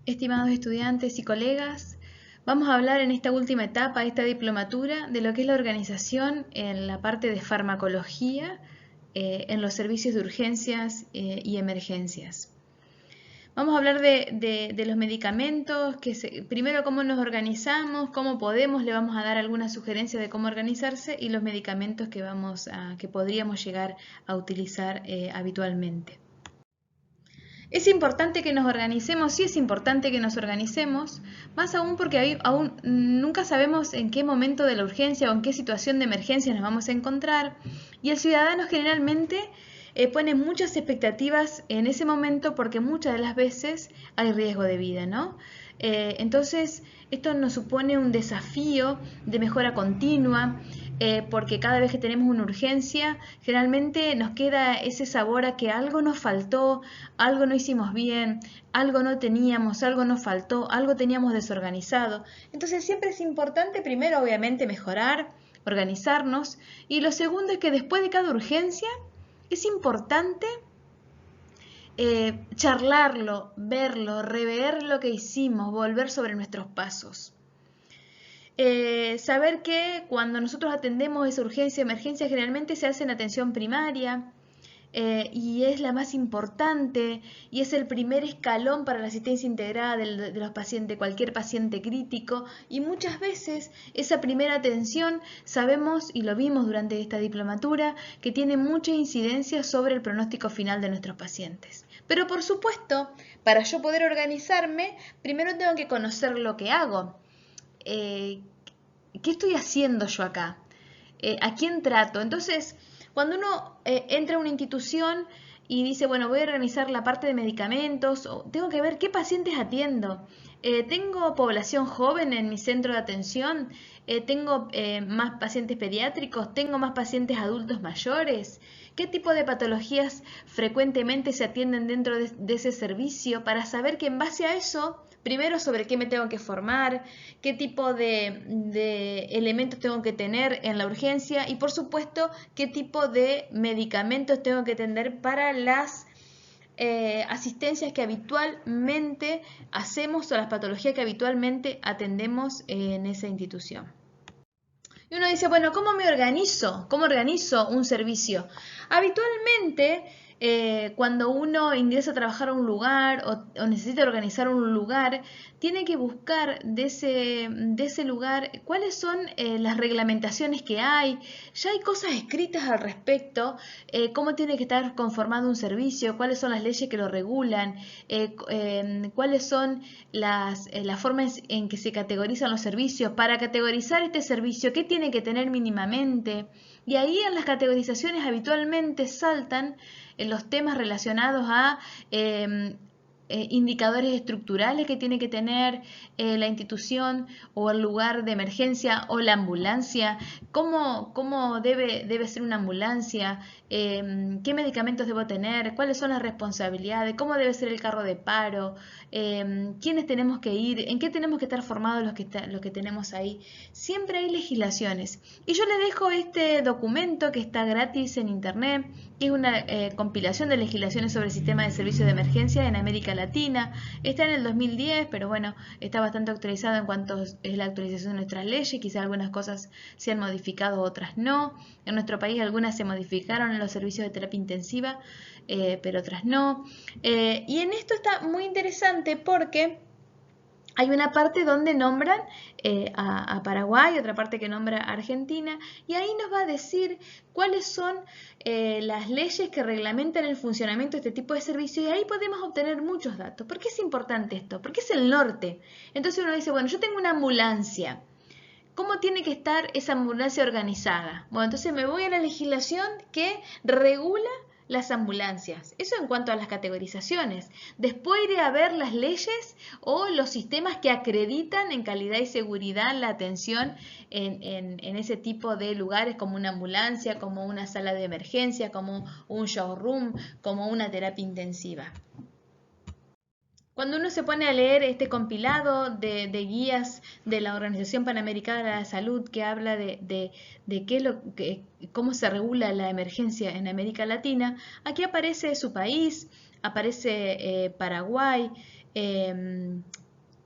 Estimados estudiantes y colegas, vamos a hablar en esta última etapa de esta diplomatura de lo que es la organización en la parte de farmacología en los servicios de urgencias y emergencias. Vamos a hablar de los medicamentos, primero cómo nos organizamos, cómo podemos, le vamos a dar algunas sugerencias de cómo organizarse y los medicamentos que podríamos llegar a utilizar habitualmente. Es importante que nos organicemos, sí es importante que nos organicemos, más aún porque aún nunca sabemos en qué momento de la urgencia o en qué situación de emergencia nos vamos a encontrar y el ciudadano generalmente pone muchas expectativas en ese momento porque muchas de las veces hay riesgo de vida, ¿no? Entonces, esto nos supone un desafío de mejora continua, porque cada vez que tenemos una urgencia, generalmente nos queda ese sabor a que algo nos faltó, algo no hicimos bien, algo no teníamos, algo nos faltó, algo teníamos desorganizado. Entonces, siempre es importante, primero, obviamente, mejorar, organizarnos, y lo segundo es que después de cada urgencia, es importante charlarlo, verlo, rever lo que hicimos, volver sobre nuestros pasos. Saber que cuando nosotros atendemos esa urgencia, emergencia, generalmente se hace en atención primaria y es la más importante y es el primer escalón para la asistencia integrada de los pacientes, de cualquier paciente crítico, y muchas veces esa primera atención sabemos y lo vimos durante esta diplomatura que tiene mucha incidencia sobre el pronóstico final de nuestros pacientes. Pero por supuesto, para yo poder organizarme, primero tengo que conocer lo que hago. ¿Qué estoy haciendo yo acá? ¿A quién trato? Entonces, cuando uno entra a una institución y dice, bueno, voy a organizar la parte de medicamentos, o tengo que ver qué pacientes atiendo. ¿Tengo población joven en mi centro de atención? ¿Tengo más pacientes pediátricos? ¿Tengo más pacientes adultos mayores? ¿Qué tipo de patologías frecuentemente se atienden dentro de ese servicio? Para saber que en base a eso, primero sobre qué me tengo que formar, qué tipo de elementos tengo que tener en la urgencia y por supuesto qué tipo de medicamentos tengo que tener para las asistencias que habitualmente hacemos o las patologías que habitualmente atendemos en esa institución. Y uno dice, bueno, ¿cómo me organizo? ¿Cómo organizo un servicio? Habitualmente, cuando uno ingresa a trabajar a un lugar o necesita organizar un lugar, tiene que buscar de ese lugar cuáles son las reglamentaciones que hay. Ya hay cosas escritas al respecto, cómo tiene que estar conformado un servicio, cuáles son las leyes que lo regulan, cuáles son las formas en que se categorizan los servicios. Para categorizar este servicio, ¿qué tiene que tener mínimamente? Y ahí en las categorizaciones habitualmente saltan los temas relacionados a indicadores estructurales que tiene que tener la institución o el lugar de emergencia o la ambulancia, cómo debe ser una ambulancia, qué medicamentos debo tener, cuáles son las responsabilidades, cómo debe ser el carro de paro, quiénes tenemos que ir, en qué tenemos que estar formados los que tenemos ahí. Siempre hay legislaciones. Y yo les dejo este documento que está gratis en internet, que es una compilación de legislaciones sobre el sistema de servicios de emergencia en América Latina. Está en el 2010, pero bueno, está bastante actualizado en cuanto es la actualización de nuestras leyes. Quizá algunas cosas se han modificado, otras no. En nuestro país algunas se modificaron en los servicios de terapia intensiva, pero otras no. Y en esto está muy interesante porque hay una parte donde nombran a Paraguay, otra parte que nombra a Argentina, y ahí nos va a decir cuáles son las leyes que reglamentan el funcionamiento de este tipo de servicio, y ahí podemos obtener muchos datos. ¿Por qué es importante esto? Porque es el norte. Entonces uno dice, bueno, yo tengo una ambulancia. ¿Cómo tiene que estar esa ambulancia organizada? Bueno, entonces me voy a la legislación que regula las ambulancias. Eso en cuanto a las categorizaciones. Después iré a ver las leyes o los sistemas que acreditan en calidad y seguridad la atención en ese tipo de lugares, como una ambulancia, como una sala de emergencia, como un showroom, como una terapia intensiva. Cuando uno se pone a leer este compilado de guías de la Organización Panamericana de la Salud que habla de cómo se regula la emergencia en América Latina, aquí aparece su país, aparece Paraguay,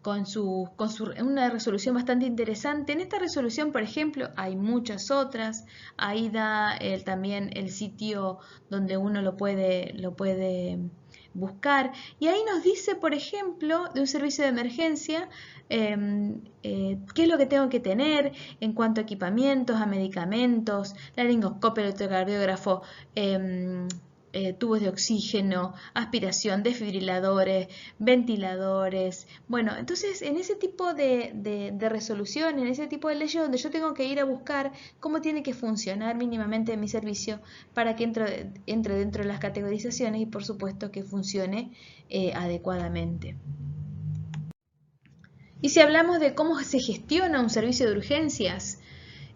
una resolución bastante interesante. En esta resolución, por ejemplo, hay muchas otras. Ahí da también el sitio donde uno lo puede buscar. Y ahí nos dice, por ejemplo, de un servicio de emergencia, qué es lo que tengo que tener en cuanto a equipamientos, a medicamentos, laringoscopio, electrocardiógrafo, tubos de oxígeno, aspiración, desfibriladores, ventiladores. Bueno, entonces en ese tipo de resolución, en ese tipo de leyes donde yo tengo que ir a buscar cómo tiene que funcionar mínimamente mi servicio para que entre dentro de las categorizaciones y por supuesto que funcione adecuadamente. Y si hablamos de cómo se gestiona un servicio de urgencias,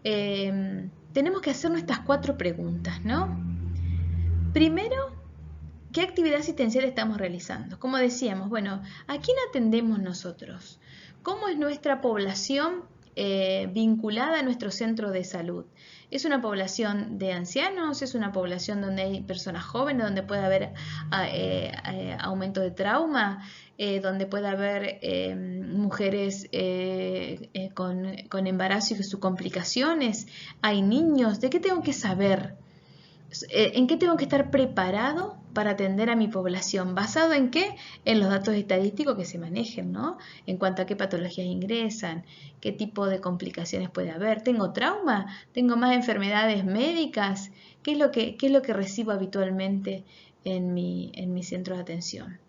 tenemos que hacernos estas 4 preguntas, ¿no? Primero, ¿qué actividad asistencial estamos realizando? Como decíamos, bueno, ¿a quién atendemos nosotros? ¿Cómo es nuestra población vinculada a nuestro centro de salud? ¿Es una población de ancianos? ¿Es una población donde hay personas jóvenes, donde puede haber aumento de trauma? ¿Donde puede haber mujeres con embarazo y sus complicaciones? ¿Hay niños? ¿De qué tengo que saber? ¿En qué tengo que estar preparado para atender a mi población? ¿Basado en qué? En los datos estadísticos que se manejen, ¿no? En cuanto a qué patologías ingresan, qué tipo de complicaciones puede haber. ¿Tengo trauma? ¿Tengo más enfermedades médicas? ¿Qué es lo que recibo habitualmente en mi centro de atención?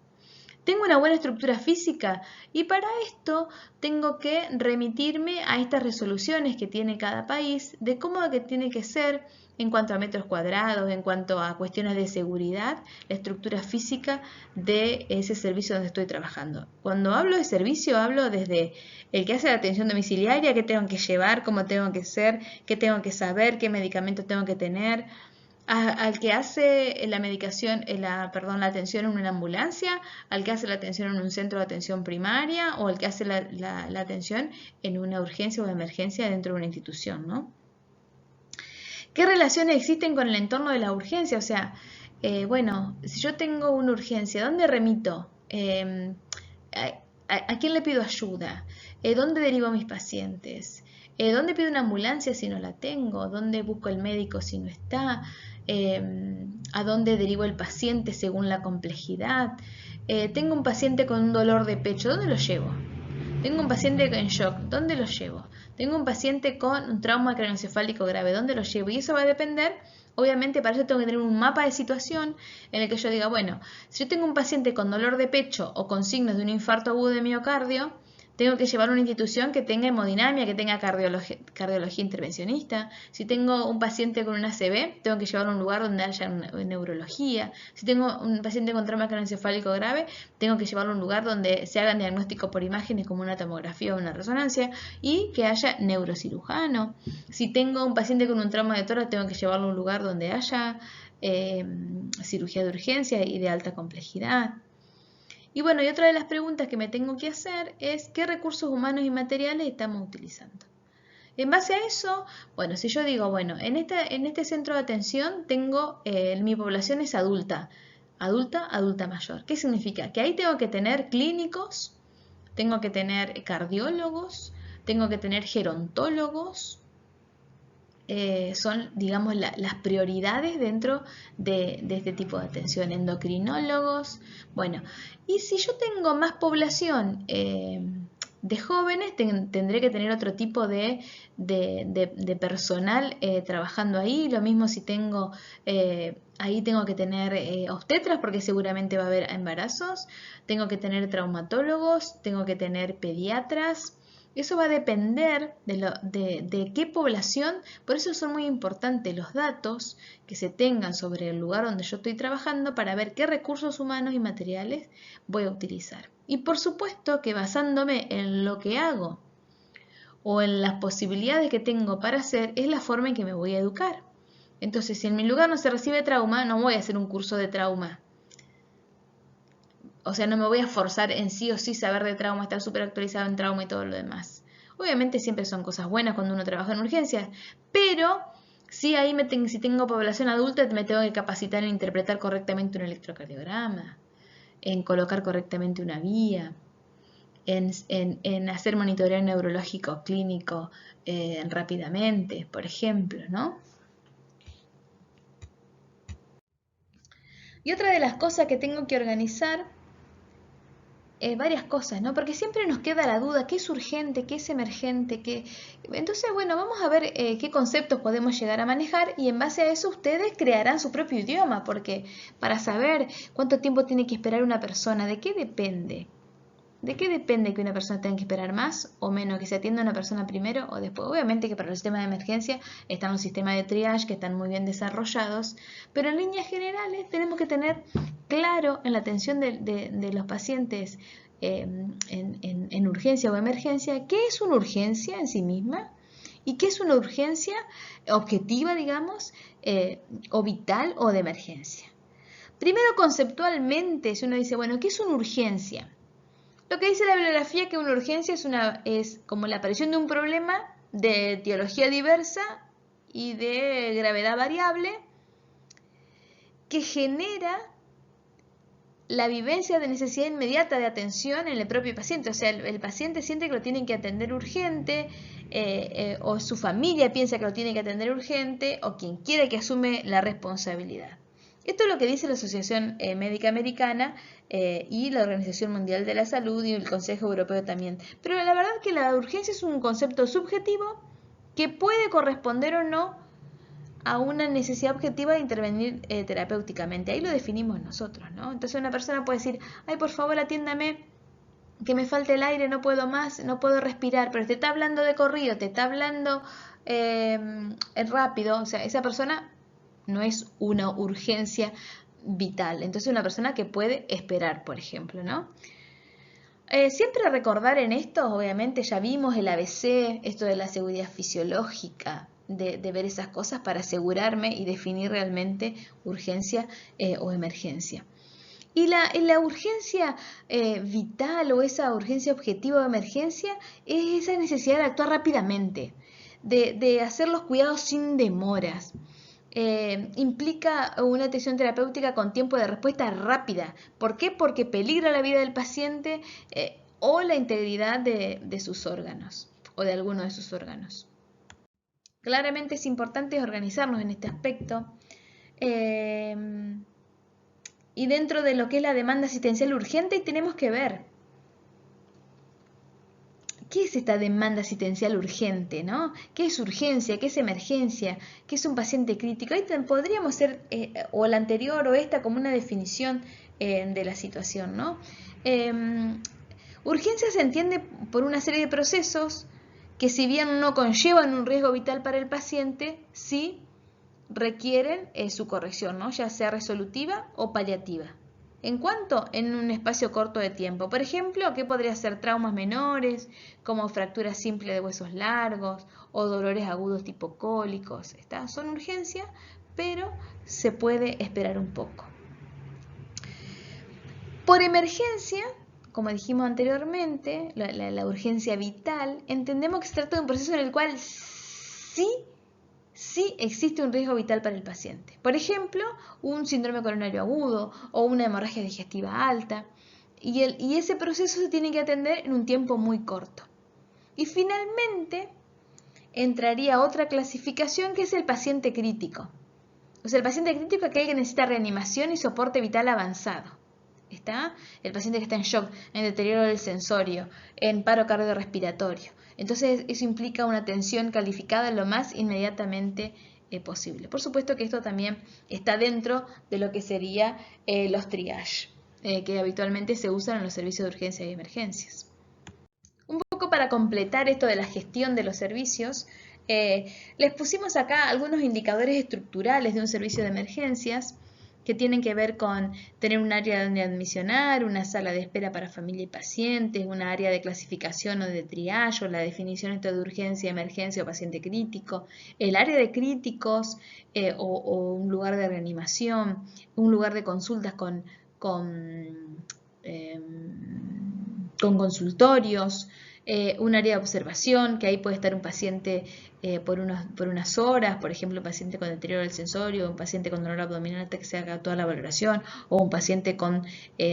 Tengo una buena estructura física y para esto tengo que remitirme a estas resoluciones que tiene cada país de cómo que tiene que ser en cuanto a metros cuadrados, en cuanto a cuestiones de seguridad, la estructura física de ese servicio donde estoy trabajando. Cuando hablo de servicio, hablo desde el que hace la atención domiciliaria, qué tengo que llevar, cómo tengo que ser, qué tengo que saber, qué medicamentos tengo que tener, al que hace la medicación, la atención en una ambulancia, al que hace la atención en un centro de atención primaria o al que hace la atención en una urgencia o emergencia dentro de una institución, ¿no? ¿Qué relaciones existen con el entorno de la urgencia? O sea, bueno, si yo tengo una urgencia, ¿dónde remito? ¿A quién le pido ayuda? ¿Dónde derivo a mis pacientes? ¿Dónde pido una ambulancia si no la tengo? ¿Dónde busco el médico si no está? ¿A dónde derivo el paciente según la complejidad? Tengo un paciente con un dolor de pecho, ¿dónde lo llevo? Tengo un paciente en shock, ¿dónde lo llevo? Tengo un paciente con un trauma craneoencefálico grave, ¿dónde lo llevo? Y eso va a depender, obviamente para eso tengo que tener un mapa de situación en el que yo diga, bueno, si yo tengo un paciente con dolor de pecho o con signos de un infarto agudo de miocardio, tengo que llevar a una institución que tenga hemodinamia, que tenga cardiología intervencionista. Si tengo un paciente con una ACV, tengo que llevarlo a un lugar donde haya neurología. Si tengo un paciente con trauma craneoencefálico grave, tengo que llevarlo a un lugar donde se hagan diagnósticos por imágenes como una tomografía o una resonancia y que haya neurocirujano. Si tengo un paciente con un trauma de tórax, tengo que llevarlo a un lugar donde haya cirugía de urgencia y de alta complejidad. Y bueno, y otra de las preguntas que me tengo que hacer es ¿qué recursos humanos y materiales estamos utilizando? En base a eso, bueno, si yo digo, bueno, en este centro de atención tengo, mi población es adulta mayor. ¿Qué significa? Que ahí tengo que tener clínicos, tengo que tener cardiólogos, tengo que tener gerontólogos, son, digamos, las prioridades dentro de este tipo de atención, endocrinólogos. Bueno, y si yo tengo más población de jóvenes, tendré que tener otro tipo de personal trabajando ahí. Lo mismo si tengo, ahí tengo que tener obstetras porque seguramente va a haber embarazos, tengo que tener traumatólogos, tengo que tener pediatras. Eso va a depender de qué población, por eso son muy importantes los datos que se tengan sobre el lugar donde yo estoy trabajando para ver qué recursos humanos y materiales voy a utilizar. Y por supuesto que basándome en lo que hago o en las posibilidades que tengo para hacer es la forma en que me voy a educar. Entonces, si en mi lugar no se recibe trauma, no voy a hacer un curso de trauma. O sea, no me voy a forzar en sí o sí saber de trauma, estar súper actualizado en trauma y todo lo demás. Obviamente siempre son cosas buenas cuando uno trabaja en urgencias, pero sí ahí si tengo población adulta me tengo que capacitar en interpretar correctamente un electrocardiograma. en colocar correctamente una vía, en hacer monitoreo neurológico clínico rápidamente, por ejemplo, ¿no? Y otra de las cosas que tengo que organizar varias cosas, ¿no? Porque siempre nos queda la duda, ¿qué es urgente, qué es emergente? Entonces, bueno, vamos a ver qué conceptos podemos llegar a manejar y en base a eso ustedes crearán su propio idioma, porque para saber cuánto tiempo tiene que esperar una persona, ¿de qué depende? ¿De qué depende que una persona tenga que esperar más o menos, que se atienda a una persona primero o después? Obviamente que para los sistemas de emergencia están los sistemas de triage que están muy bien desarrollados, pero en líneas generales tenemos que tener claro en la atención de los pacientes en urgencia o emergencia qué es una urgencia en sí misma y qué es una urgencia objetiva, digamos, o vital o de emergencia. Primero, conceptualmente, si uno dice, bueno, ¿qué es una urgencia? Lo que dice la bibliografía es que una urgencia es como la aparición de un problema de etiología diversa y de gravedad variable que genera la vivencia de necesidad inmediata de atención en el propio paciente. O sea, el paciente siente que lo tienen que atender urgente, o su familia piensa que lo tiene que atender urgente, o quien quiera que asume la responsabilidad. Esto es lo que dice la Asociación Médica Americana y la Organización Mundial de la Salud y el Consejo Europeo también. Pero la verdad es que la urgencia es un concepto subjetivo que puede corresponder o no a una necesidad objetiva de intervenir terapéuticamente. Ahí lo definimos nosotros, ¿no? Entonces una persona puede decir, ay, por favor, atiéndame, que me falta el aire, no puedo más, no puedo respirar, pero te está hablando de corrido, te está hablando rápido, o sea, esa persona no es una urgencia vital. Entonces una persona que puede esperar, por ejemplo, ¿no? Siempre recordar en esto, obviamente ya vimos el ABC, esto de la seguridad fisiológica, de ver esas cosas para asegurarme y definir realmente urgencia o emergencia. Y la urgencia vital o esa urgencia objetiva o emergencia es esa necesidad de actuar rápidamente, de hacer los cuidados sin demoras. Implica una atención terapéutica con tiempo de respuesta rápida. ¿Por qué? Porque peligra la vida del paciente o la integridad de sus órganos o de alguno de sus órganos. Claramente es importante organizarnos en este aspecto. Y dentro de lo que es la demanda asistencial urgente tenemos que ver qué es esta demanda asistencial urgente, ¿no? ¿Qué es urgencia? ¿Qué es emergencia? ¿Qué es un paciente crítico? Ahí podríamos ser, o la anterior o esta, como una definición de la situación, ¿no? Urgencia se entiende por una serie de procesos que, si bien no conllevan un riesgo vital para el paciente, sí requieren su corrección, ¿no? Ya sea resolutiva o paliativa. ¿En cuánto? En un espacio corto de tiempo. Por ejemplo, ¿qué podría ser? Traumas menores, como fracturas simples de huesos largos o dolores agudos tipo cólicos. Son urgencias, pero se puede esperar un poco. Por emergencia, como dijimos anteriormente, la urgencia vital, entendemos que se trata de un proceso en el cual sí existe un riesgo vital para el paciente. Por ejemplo, un síndrome coronario agudo o una hemorragia digestiva alta. Y ese proceso se tiene que atender en un tiempo muy corto. Y finalmente, entraría otra clasificación que es el paciente crítico. O sea, el paciente crítico es aquel que necesita reanimación y soporte vital avanzado. ¿Está? El paciente que está en shock, en deterioro del sensorio, en paro cardiorrespiratorio. Entonces eso implica una atención calificada lo más inmediatamente posible. Por supuesto que esto también está dentro de lo que sería los triage, que habitualmente se usan en los servicios de urgencia y emergencias. Un poco para completar esto de la gestión de los servicios, les pusimos acá algunos indicadores estructurales de un servicio de emergencias que tienen que ver con tener un área donde admisionar, una sala de espera para familia y pacientes, una área de clasificación o de triage, o la definición de urgencia, emergencia o paciente crítico, el área de críticos o un lugar de reanimación, un lugar de consultas con consultorios, Un área de observación, que ahí puede estar un paciente por unas horas, por ejemplo, un paciente con deterioro del sensorio, un paciente con dolor abdominal hasta que se haga toda la valoración, o un paciente con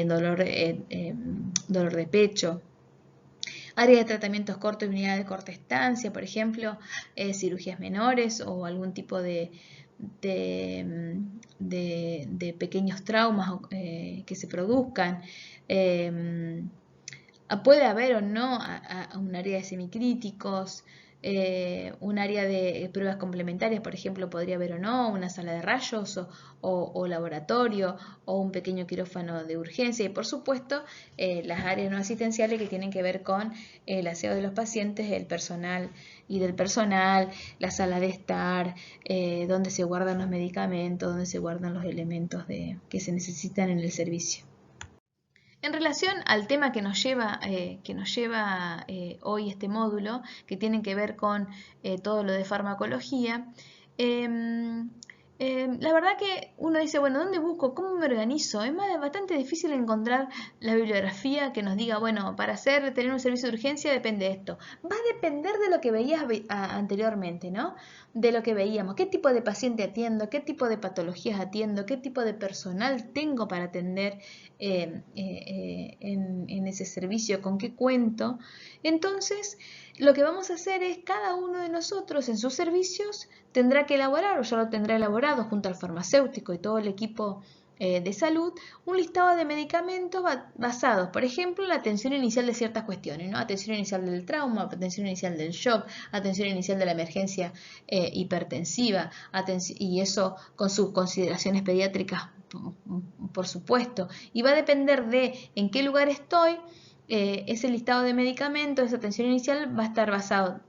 dolor de pecho. Área de tratamientos cortos y unidades de corta estancia, por ejemplo, cirugías menores o algún tipo de pequeños traumas que se produzcan. Puede haber o no un área de semicríticos, un área de pruebas complementarias, por ejemplo, podría haber o no una sala de rayos o laboratorio o un pequeño quirófano de urgencia y por supuesto las áreas no asistenciales que tienen que ver con el aseo de los pacientes, el personal y del personal, la sala de estar, donde se guardan los medicamentos, donde se guardan los elementos que se necesitan en el servicio. En relación al tema que nos lleva hoy este módulo, que tiene que ver con todo lo de farmacología, la verdad que uno dice, bueno, ¿dónde busco? ¿Cómo me organizo? Es bastante difícil encontrar la bibliografía que nos diga, bueno, para tener un servicio de urgencia depende de esto. Va a depender de lo que veías anteriormente, ¿no? De lo que veíamos, qué tipo de paciente atiendo, qué tipo de patologías atiendo, qué tipo de personal tengo para atender en ese servicio, con qué cuento. Entonces, lo que vamos a hacer es cada uno de nosotros en sus servicios tendrá que elaborar, o ya lo tendrá elaborado junto al farmacéutico y todo el equipo de salud, un listado de medicamentos basados, por ejemplo, en la atención inicial de ciertas cuestiones, ¿no? Atención inicial del trauma, atención inicial del shock, atención inicial de la emergencia hipertensiva, y eso con sus consideraciones pediátricas, por supuesto, y va a depender de en qué lugar estoy. Ese listado de medicamentos, esa atención inicial va a estar basado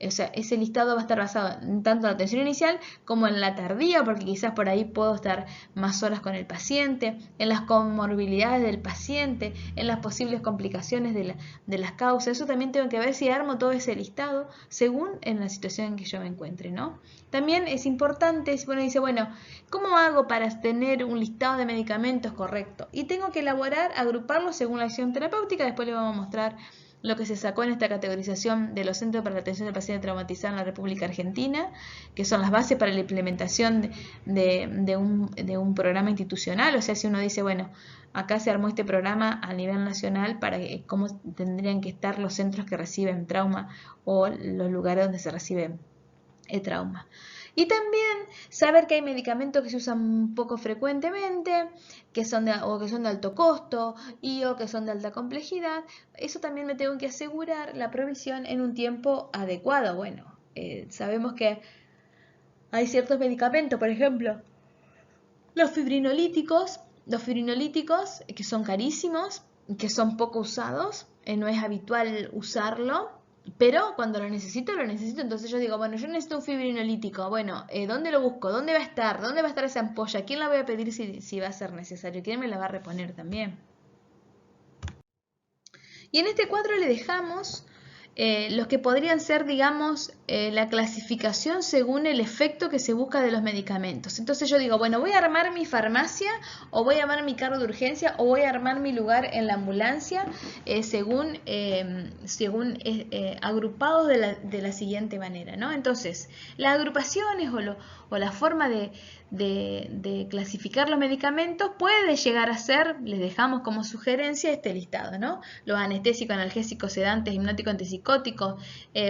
o sea, ese listado va a estar basado en tanto en la atención inicial como en la tardía, porque quizás por ahí puedo estar más horas con el paciente, en las comorbilidades del paciente, en las posibles complicaciones de las causas. Eso también tengo que ver si armo todo ese listado según en la situación en que yo me encuentre, ¿no? También es importante, si uno dice, bueno, ¿cómo hago para tener un listado de medicamentos correcto? Y tengo que elaborar, agruparlos según la acción terapéutica, después le vamos a mostrar lo que se sacó en esta categorización de los Centros para la Atención del Paciente Traumatizado en la República Argentina, que son las bases para la implementación de un programa institucional. O sea, si uno dice, bueno, acá se armó este programa a nivel nacional para cómo tendrían que estar los centros que reciben trauma o los lugares donde se recibe trauma. Y también saber que hay medicamentos que se usan poco frecuentemente, que son de alto costo o que son de alta complejidad. Eso también me tengo que asegurar la provisión en un tiempo adecuado. Bueno, sabemos que hay ciertos medicamentos, por ejemplo, los fibrinolíticos que son carísimos, que son poco usados, no es habitual usarlo. Pero cuando lo necesito, entonces yo digo, bueno, yo necesito un fibrinolítico, bueno, ¿dónde lo busco? ¿Dónde va a estar? ¿Dónde va a estar esa ampolla? ¿Quién la voy a pedir si va a ser necesario? ¿Quién me la va a reponer también? Y en este cuadro le dejamos los que podrían ser, digamos, la clasificación según el efecto que se busca de los medicamentos. Entonces yo digo, bueno, voy a armar mi farmacia o voy a armar mi carro de urgencia o voy a armar mi lugar en la ambulancia según agrupados de la siguiente manera, ¿no? Entonces, las agrupaciones o la forma de clasificar los medicamentos puede llegar a ser, les dejamos como sugerencia este listado, ¿no? Los anestésicos, analgésicos, sedantes, hipnóticos, antipsicóticos,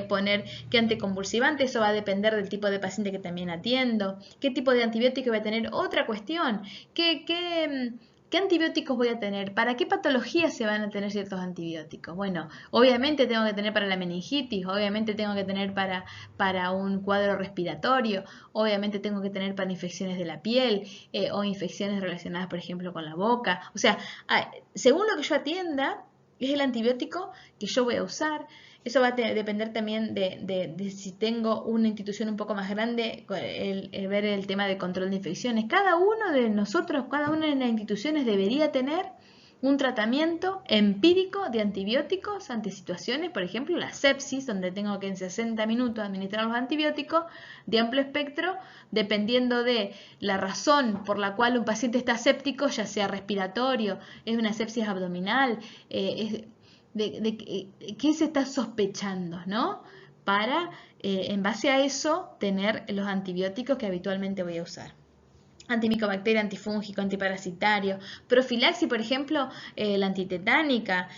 poner qué anticonvulsivante, eso va a depender del tipo de paciente que también atiendo, qué tipo de antibiótico voy a tener, otra cuestión, ¿qué antibióticos voy a tener? ¿Para qué patologías se van a tener ciertos antibióticos? Bueno, obviamente tengo que tener para la meningitis, obviamente tengo que tener para un cuadro respiratorio, obviamente tengo que tener para infecciones de la piel o infecciones relacionadas, por ejemplo, con la boca. O sea, según lo que yo atienda, es el antibiótico que yo voy a usar. Eso va a depender también de si tengo una institución un poco más grande, ver el tema de control de infecciones. Cada uno de nosotros, cada una de las instituciones debería tener un tratamiento empírico de antibióticos ante situaciones, por ejemplo, la sepsis, donde tengo que en 60 minutos administrar los antibióticos de amplio espectro, dependiendo de la razón por la cual un paciente está séptico, ya sea respiratorio, es una sepsis abdominal, qué se está sospechando, ¿no? Para, en base a eso, tener los antibióticos que habitualmente voy a usar. Antimicobacteria, antifúngico, antiparasitario, profilaxis, por ejemplo, la antitetánica,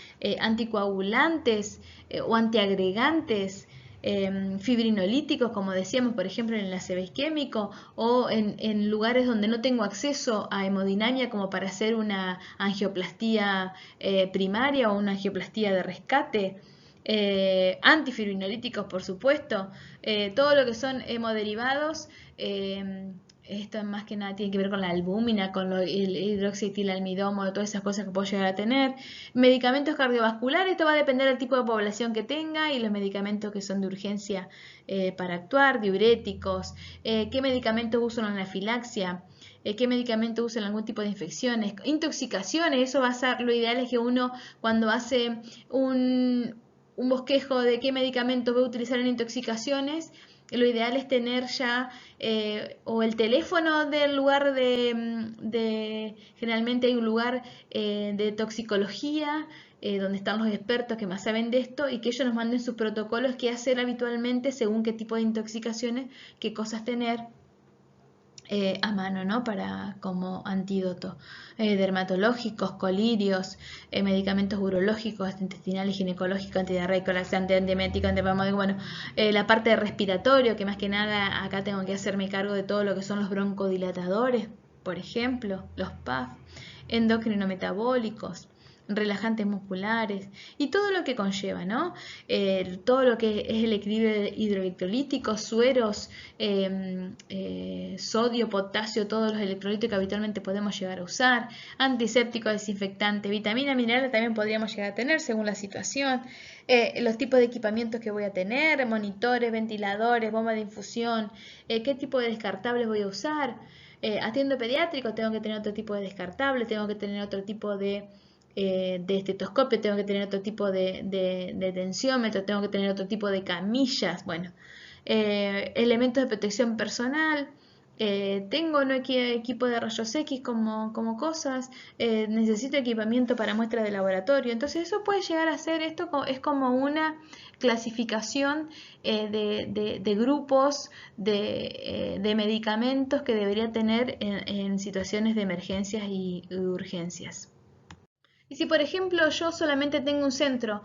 anticoagulantes o antiagregantes, fibrinolíticos, como decíamos, por ejemplo, en el enlace isquémico, o en lugares donde no tengo acceso a hemodinamia como para hacer una angioplastía primaria o una angioplastía de rescate. Antifibrinolíticos, por supuesto, todo lo que son hemoderivados. Esto más que nada tiene que ver con la albúmina, con el hidroxietilalmidomo, todas esas cosas que puedo llegar a tener. Medicamentos cardiovasculares, esto va a depender del tipo de población que tenga y los medicamentos que son de urgencia para actuar, diuréticos, qué medicamentos uso en la anafilaxia, qué medicamentos uso en algún tipo de infecciones, intoxicaciones, eso va a ser, lo ideal es que uno cuando hace un bosquejo de qué medicamentos va a utilizar en intoxicaciones, lo ideal es tener ya o el teléfono del lugar generalmente hay un lugar de toxicología donde están los expertos que más saben de esto y que ellos nos manden sus protocolos, qué hacer habitualmente según qué tipo de intoxicaciones, qué cosas tener a mano, ¿no? Para como antídoto. Dermatológicos, colirios, medicamentos urológicos, intestinales, ginecológicos, antidiarreico, laxante, antiemético, antipalmódico, bueno, la parte de respiratorio, que más que nada acá tengo que hacerme cargo de todo lo que son los broncodilatadores, por ejemplo, los PAF, endocrinometabólicos, relajantes musculares y todo lo que conlleva, ¿no? Todo lo que es el equilibrio hidroelectrolítico, sueros, sodio, potasio, todos los electrolitos que habitualmente podemos llegar a usar, antiséptico, desinfectante, vitamina mineral también podríamos llegar a tener según la situación, los tipos de equipamientos que voy a tener, monitores, ventiladores, bomba de infusión, qué tipo de descartables voy a usar. Atiendo pediátrico, tengo que tener otro tipo de descartable, tengo que tener otro tipo de estetoscopio, tengo que tener otro tipo de tensiómetro, tengo que tener otro tipo de camillas, bueno, elementos de protección personal, tengo no equipo de rayos X como cosas, necesito equipamiento para muestras de laboratorio, entonces eso puede llegar a ser, esto es como una clasificación de grupos de medicamentos que debería tener en situaciones de emergencias y urgencias. Y si por ejemplo yo solamente tengo un centro,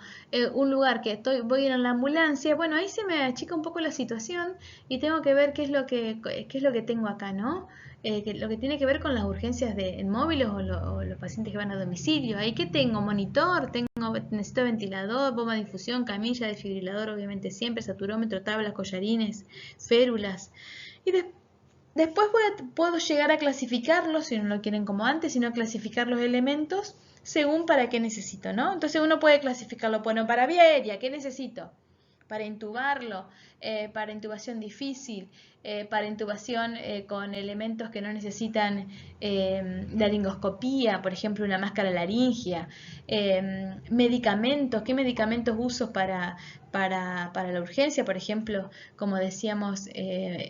un lugar que voy a ir en la ambulancia, bueno, ahí se me achica un poco la situación y tengo que ver qué es lo que tengo acá, ¿no? Lo que tiene que ver con las urgencias en móviles o los pacientes que van a domicilio. Ahí que tengo monitor, necesito ventilador, bomba de infusión, camilla, desfibrilador, obviamente siempre, saturómetro, tablas, collarines, férulas. Y después puedo llegar a clasificarlos, si no lo quieren como antes, sino clasificar los elementos según para qué necesito, ¿no? Entonces uno puede clasificarlo, bueno, para vía aérea, ¿qué necesito? Para intubarlo, para intubación difícil, para intubación con elementos que no necesitan laringoscopía, por ejemplo una máscara laringia, medicamentos, ¿qué medicamentos uso para la urgencia? Por ejemplo, como decíamos,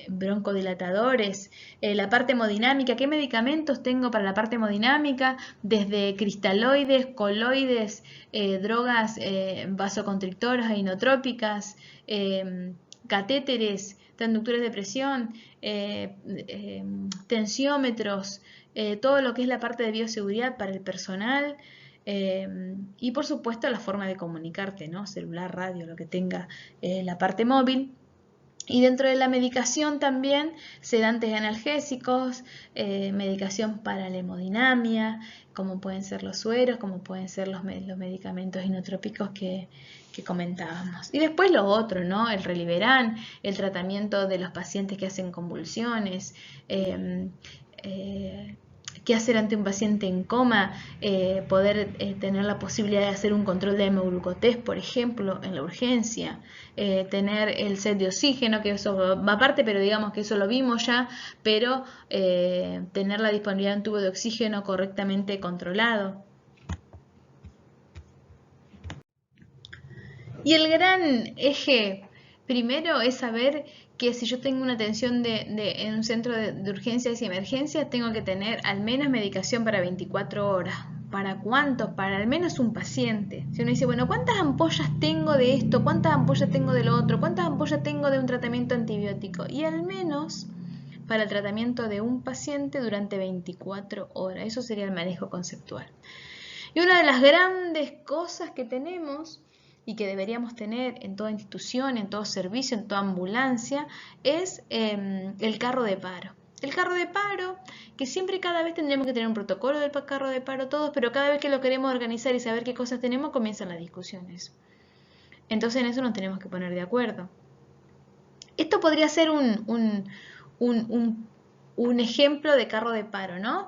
broncodilatadores, la parte hemodinámica, ¿qué medicamentos tengo para la parte hemodinámica? Desde cristaloides, coloides, drogas vasoconstrictoras e inotrópicas, catéteres, transductores de presión, tensiómetros, todo lo que es la parte de bioseguridad para el personal y por supuesto la forma de comunicarte, ¿no? Celular, radio, lo que tenga la parte móvil. Y dentro de la medicación también sedantes analgésicos, medicación para la hemodinamia, como pueden ser los sueros, como pueden ser los medicamentos inotrópicos que comentábamos. Y después lo otro, ¿no? El Reliberan, el tratamiento de los pacientes que hacen convulsiones, qué hacer ante un paciente en coma, poder tener la posibilidad de hacer un control de hemoglucotest, por ejemplo, en la urgencia, tener el set de oxígeno, que eso va aparte, pero digamos que eso lo vimos ya, pero tener la disponibilidad de un tubo de oxígeno correctamente controlado. Y el gran eje primero es saber que si yo tengo una atención en un centro de urgencias y emergencias, tengo que tener al menos medicación para 24 horas. ¿Para cuántos? Para al menos un paciente. Si uno dice, bueno, ¿cuántas ampollas tengo de esto? ¿Cuántas ampollas tengo de lo otro? ¿Cuántas ampollas tengo de un tratamiento antibiótico? Y al menos para el tratamiento de un paciente durante 24 horas. Eso sería el manejo conceptual. Y una de las grandes cosas que tenemos y que deberíamos tener en toda institución, en todo servicio, en toda ambulancia, es el carro de paro. El carro de paro, que siempre cada vez tendríamos que tener un protocolo del carro de paro todos, pero cada vez que lo queremos organizar y saber qué cosas tenemos, comienzan las discusiones. Entonces en eso nos tenemos que poner de acuerdo. Esto podría ser un ejemplo de carro de paro, ¿no?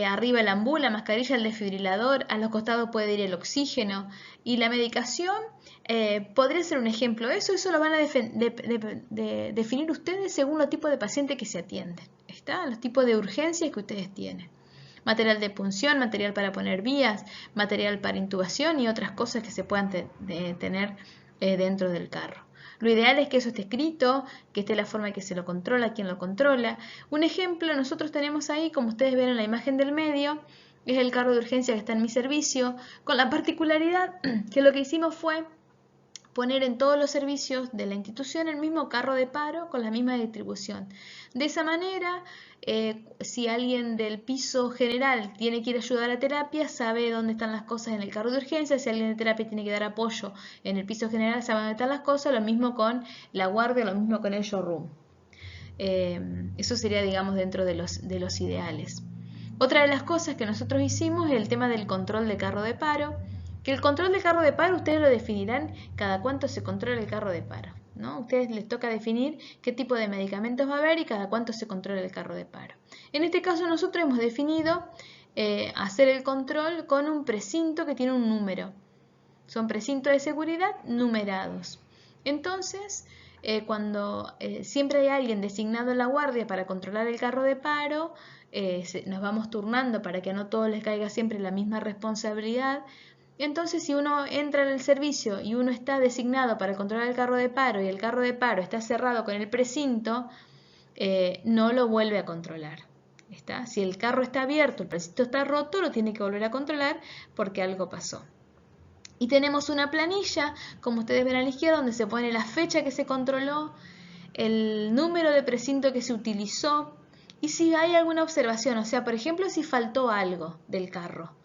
Arriba el ambú, la mascarilla, el desfibrilador, a los costados puede ir el oxígeno y la medicación podría ser un ejemplo de eso. Eso lo van a definir ustedes según los tipos de pacientes que se atienden, ¿está? Los tipos de urgencias que ustedes tienen. Material de punción, material para poner vías, material para intubación y otras cosas que se puedan tener dentro del carro. Lo ideal es que eso esté escrito, que esté la forma en que se lo controla, quién lo controla. Un ejemplo nosotros tenemos ahí, como ustedes ven en la imagen del medio, es el carro de urgencia que está en mi servicio, con la particularidad que lo que hicimos fue poner en todos los servicios de la institución el mismo carro de paro con la misma distribución. De esa manera, si alguien del piso general tiene que ir a ayudar a terapia, sabe dónde están las cosas en el carro de urgencia. Si alguien de terapia tiene que dar apoyo en el piso general, sabe dónde están las cosas. Lo mismo con la guardia, lo mismo con el showroom. Eso sería, digamos, dentro de los ideales. Otra de las cosas que nosotros hicimos es el tema del control de carro de paro. Que el control del carro de paro ustedes lo definirán cada cuánto se controla el carro de paro, ¿no? A ustedes les toca definir qué tipo de medicamentos va a haber y cada cuánto se controla el carro de paro. En este caso nosotros hemos definido hacer el control con un precinto que tiene un número. Son precintos de seguridad numerados. Entonces, cuando siempre hay alguien designado en la guardia para controlar el carro de paro, nos vamos turnando para que a no todos les caiga siempre la misma responsabilidad. Entonces, si uno entra en el servicio y uno está designado para controlar el carro de paro y el carro de paro está cerrado con el precinto, no lo vuelve a controlar. ¿Está? Si el carro está abierto, el precinto está roto, lo tiene que volver a controlar porque algo pasó. Y tenemos una planilla, como ustedes ven a la izquierda, donde se pone la fecha que se controló, el número de precinto que se utilizó y si hay alguna observación, o sea, por ejemplo, si faltó algo del carro.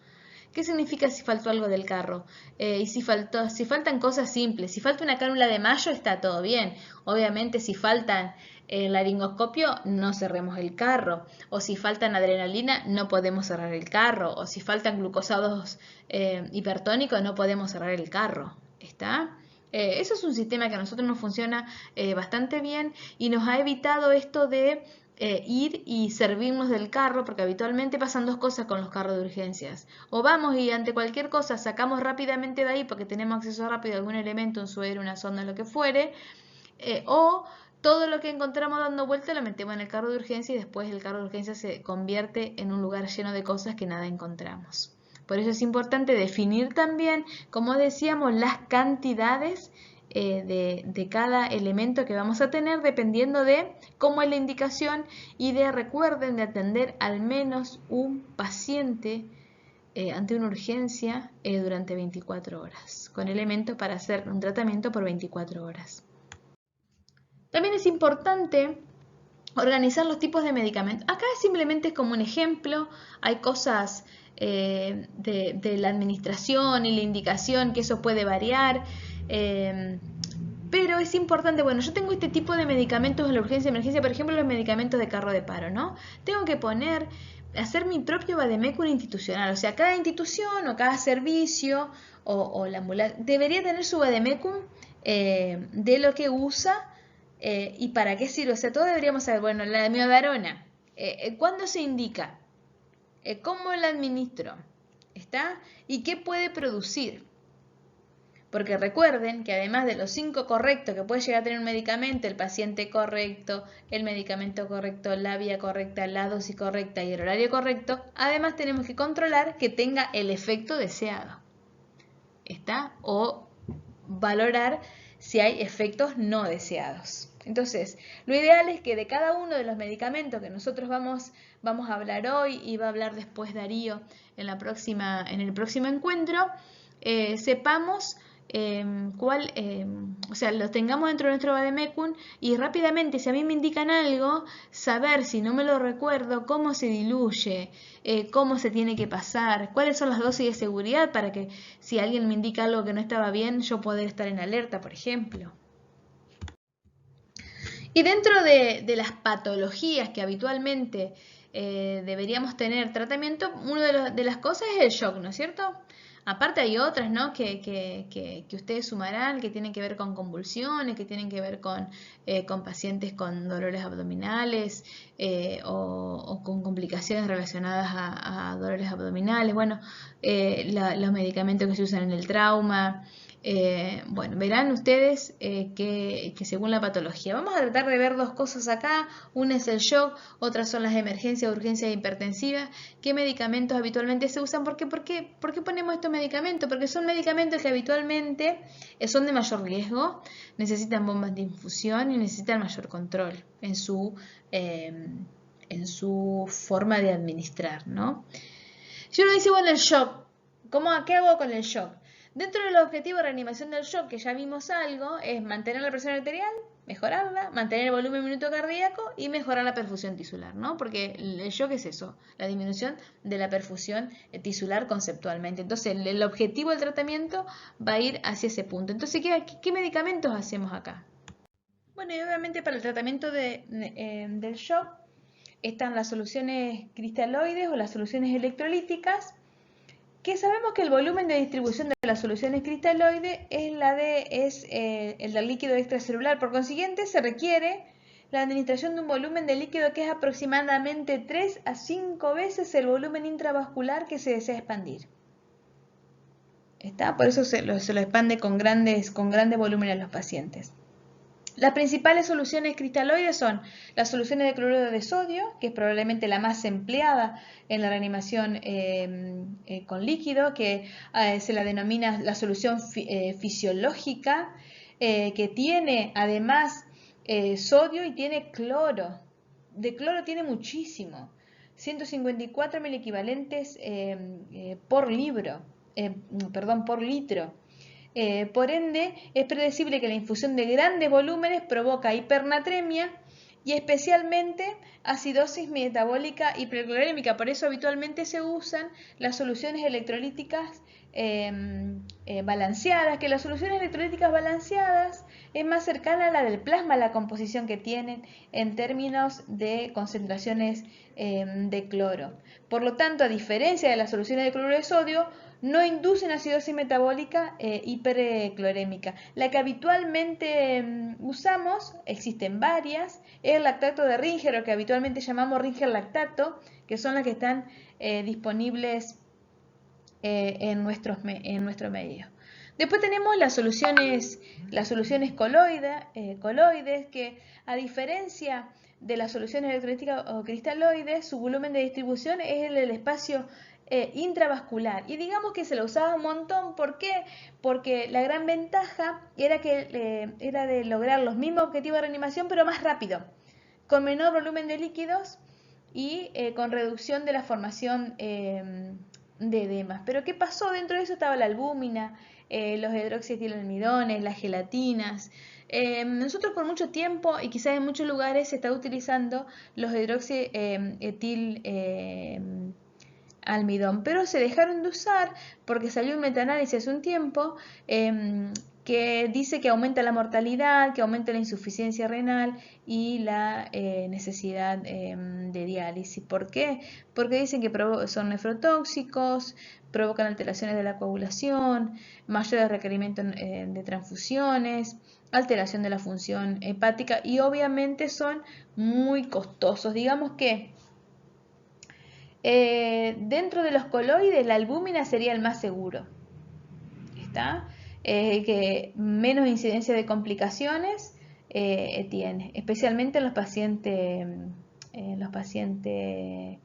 ¿Qué significa si faltó algo del carro? Y si faltan cosas simples. Si falta una cánula de mayo, está todo bien. Obviamente, si faltan el laringoscopio, no cerremos el carro. O si faltan adrenalina, no podemos cerrar el carro. O si faltan glucosados hipertónicos, no podemos cerrar el carro. ¿Está? Eso es un sistema que a nosotros nos funciona bastante bien y nos ha evitado esto de ir y servirnos del carro, porque habitualmente pasan dos cosas con los carros de urgencias. O vamos y ante cualquier cosa sacamos rápidamente de ahí porque tenemos acceso rápido a algún elemento, un suero, una sonda, lo que fuere, o todo lo que encontramos dando vuelta lo metemos en el carro de urgencia y después el carro de urgencia se convierte en un lugar lleno de cosas que nada encontramos. Por eso es importante definir también, como decíamos, las cantidades de cada elemento que vamos a tener dependiendo de cómo es la indicación y recuerden de atender al menos un paciente ante una urgencia durante 24 horas, con elementos para hacer un tratamiento por 24 horas. También es importante organizar los tipos de medicamentos. Acá simplemente es como un ejemplo, hay cosas de la administración y la indicación que eso puede variar, pero es importante, bueno, yo tengo este tipo de medicamentos en la urgencia y emergencia, por ejemplo los medicamentos de carro de paro, ¿no? Tengo que hacer mi propio vademecum institucional, o sea, cada institución o cada servicio o la ambulancia debería tener su vademecum de lo que usa y para qué sirve, o sea, todos deberíamos saber, bueno, la miodarona, ¿cuándo se indica? ¿Cómo la administro? ¿Está? ¿Y qué puede producir? Porque recuerden que además de los 5 correctos que puede llegar a tener un medicamento, el paciente correcto, el medicamento correcto, la vía correcta, la dosis correcta y el horario correcto, además tenemos que controlar que tenga el efecto deseado. ¿Está? O valorar si hay efectos no deseados. Entonces, lo ideal es que de cada uno de los medicamentos que nosotros vamos a hablar hoy y va a hablar después Darío en el próximo encuentro, sepamos cuál, o sea, lo tengamos dentro de nuestro vademecum y rápidamente, si a mí me indican algo, saber, si no me lo recuerdo, cómo se diluye, cómo se tiene que pasar, cuáles son las dosis de seguridad para que si alguien me indica algo que no estaba bien, yo poder estar en alerta, por ejemplo. Y dentro de las patologías que habitualmente deberíamos tener tratamiento, una de las cosas es el shock, ¿no es cierto? Aparte hay otras, ¿no? que ustedes sumarán, que tienen que ver con convulsiones, que tienen que ver con pacientes con dolores abdominales o con complicaciones relacionadas a dolores abdominales. Bueno, los medicamentos que se usan en el trauma. Bueno, verán ustedes que según la patología. Vamos a tratar de ver dos cosas acá. Una es el shock, otras son las emergencias, urgencias hipertensivas. ¿Qué medicamentos habitualmente se usan? ¿Por qué ponemos estos medicamentos? Porque son medicamentos que habitualmente son de mayor riesgo, necesitan bombas de infusión y necesitan mayor control en su forma de administrar, ¿no? Si uno dice, bueno, el shock, ¿qué hago con el shock? Dentro del objetivo de reanimación del shock, que ya vimos algo, es mantener la presión arterial, mejorarla, mantener el volumen minuto cardíaco y mejorar la perfusión tisular, ¿no? Porque el shock es eso, la disminución de la perfusión tisular conceptualmente. Entonces, el objetivo del tratamiento va a ir hacia ese punto. Entonces, ¿qué medicamentos hacemos acá? Bueno, y obviamente para el tratamiento del shock están las soluciones cristaloides o las soluciones electrolíticas, que sabemos que el volumen de distribución de las soluciones cristaloides es el del líquido extracelular. Por consiguiente, se requiere la administración de un volumen de líquido que es aproximadamente 3 a 5 veces el volumen intravascular que se desea expandir. ¿Está? Por eso se lo expande con grandes volúmenes a los pacientes. Las principales soluciones cristaloides son las soluciones de cloruro de sodio, que es probablemente la más empleada en la reanimación con líquido, que se la denomina la solución fisiológica, que tiene además sodio y tiene cloro. De cloro tiene muchísimo, 154 miliequivalentes por litro. Por ende, es predecible que la infusión de grandes volúmenes provoca hipernatremia y especialmente acidosis metabólica hiperclorémica. Por eso habitualmente se usan las soluciones electrolíticas balanceadas, que las soluciones electrolíticas balanceadas es más cercana a la del plasma, la composición que tienen en términos de concentraciones de cloro. Por lo tanto, a diferencia de las soluciones de cloruro de sodio, no inducen acidosis metabólica hiperclorémica. La que habitualmente usamos, existen varias, es el lactato de Ringer, o que habitualmente llamamos Ringer lactato, que son las que están disponibles en nuestro medio. Después tenemos las soluciones coloides, que a diferencia de las soluciones electrolíticas o cristaloides, su volumen de distribución es el del espacio intravascular, y digamos que se lo usaba un montón. ¿Por qué? Porque la gran ventaja era de lograr los mismos objetivos de reanimación pero más rápido, con menor volumen de líquidos y con reducción de la formación de edemas. Pero ¿qué pasó? Dentro de eso estaba la albúmina, los hidroxietilalmidones, las gelatinas. Nosotros por mucho tiempo y quizás en muchos lugares se está utilizando los hidroxietil almidón, pero se dejaron de usar porque salió un metaanálisis hace un tiempo que dice que aumenta la mortalidad, que aumenta la insuficiencia renal y la necesidad de diálisis. ¿Por qué? Porque dicen que son nefrotóxicos, provocan alteraciones de la coagulación, mayores requerimientos de transfusiones, alteración de la función hepática y obviamente son muy costosos. Digamos que dentro de los coloides, la albúmina sería el más seguro. ¿Está? Que menos incidencia de complicaciones tiene, especialmente en los pacientes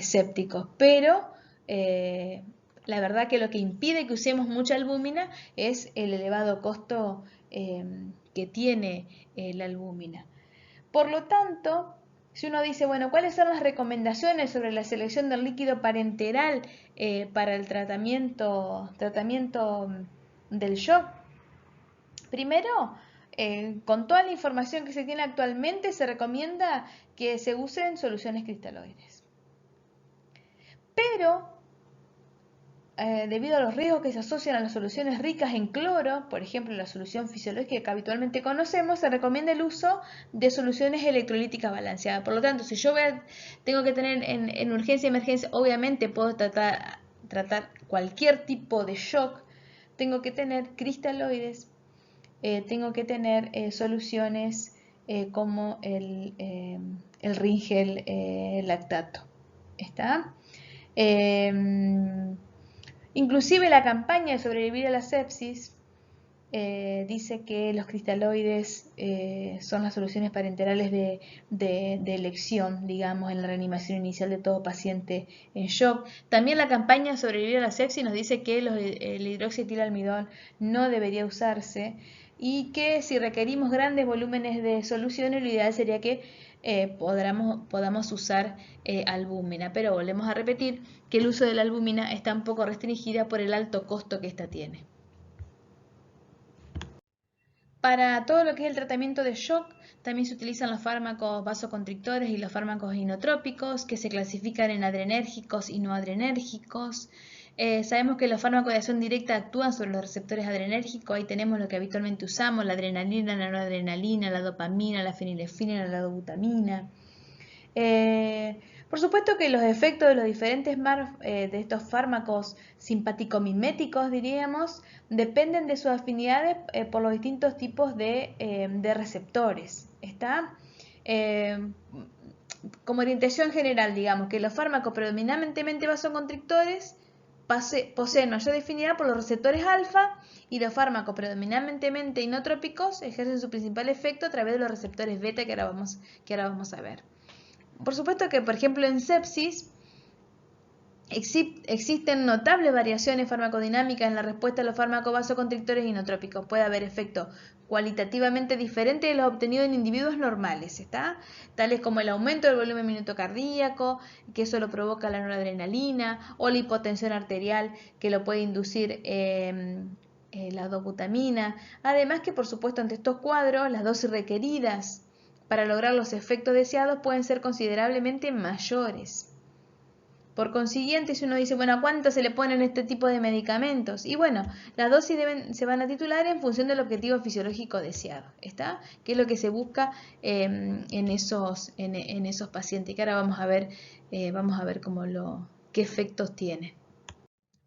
sépticos. Pero la verdad que lo que impide que usemos mucha albúmina es el elevado costo que que tiene la albúmina. Por lo tanto, si uno dice, bueno, ¿cuáles son las recomendaciones sobre la selección del líquido parenteral para el tratamiento del shock? Primero, con toda la información que se tiene actualmente, se recomienda que se usen soluciones cristaloides. Pero, debido a los riesgos que se asocian a las soluciones ricas en cloro, por ejemplo la solución fisiológica que habitualmente conocemos, se recomienda el uso de soluciones electrolíticas balanceadas. Por lo tanto, si yo tengo que tener en urgencia y emergencia, obviamente puedo tratar cualquier tipo de shock, tengo que tener cristaloides, tengo que tener soluciones como el Ringel lactato. ¿Está? Inclusive la campaña de sobrevivir a la sepsis dice que los cristaloides son las soluciones parenterales de elección, digamos, en la reanimación inicial de todo paciente en shock. También la campaña de sobrevivir a la sepsis nos dice que el hidroxietilalmidón no debería usarse y que si requerimos grandes volúmenes de soluciones, lo ideal sería que podamos usar albúmina. Pero volvemos a repetir que el uso de la albúmina está un poco restringida por el alto costo que ésta tiene. Para todo lo que es el tratamiento de shock, también se utilizan los fármacos vasoconstrictores y los fármacos inotrópicos, que se clasifican en adrenérgicos y no adrenérgicos. Sabemos que los fármacos de acción directa actúan sobre los receptores adrenérgicos. Ahí tenemos lo que habitualmente usamos, la adrenalina, la noradrenalina, la dopamina, la fenilefrina, la dobutamina. Por supuesto que los efectos de los diferentes de estos fármacos simpaticomiméticos, diríamos, dependen de sus afinidades por los distintos tipos de receptores. ¿Está? Como orientación general, digamos que los fármacos predominantemente vasoconstrictores poseen mayor afinidad por los receptores alfa y los fármacos predominantemente inotrópicos ejercen su principal efecto a través de los receptores beta que ahora vamos a ver. Por supuesto que, por ejemplo, en sepsis existen notables variaciones farmacodinámicas en la respuesta a los fármacos vasoconstrictores inotrópicos. Puede haber efectos cualitativamente diferentes de los obtenidos en individuos normales, ¿está? Tales como el aumento del volumen minuto cardíaco, que eso lo provoca la noradrenalina, o la hipotensión arterial, que lo puede inducir la dobutamina. Además que, por supuesto, ante estos cuadros, las dosis requeridas para lograr los efectos deseados pueden ser considerablemente mayores. Por consiguiente, si uno dice, bueno, ¿a cuánto se le ponen este tipo de medicamentos? Y bueno, las dosis se van a titular en función del objetivo fisiológico deseado, ¿está? Que es lo que se busca en esos pacientes, que ahora vamos a ver qué efectos tiene.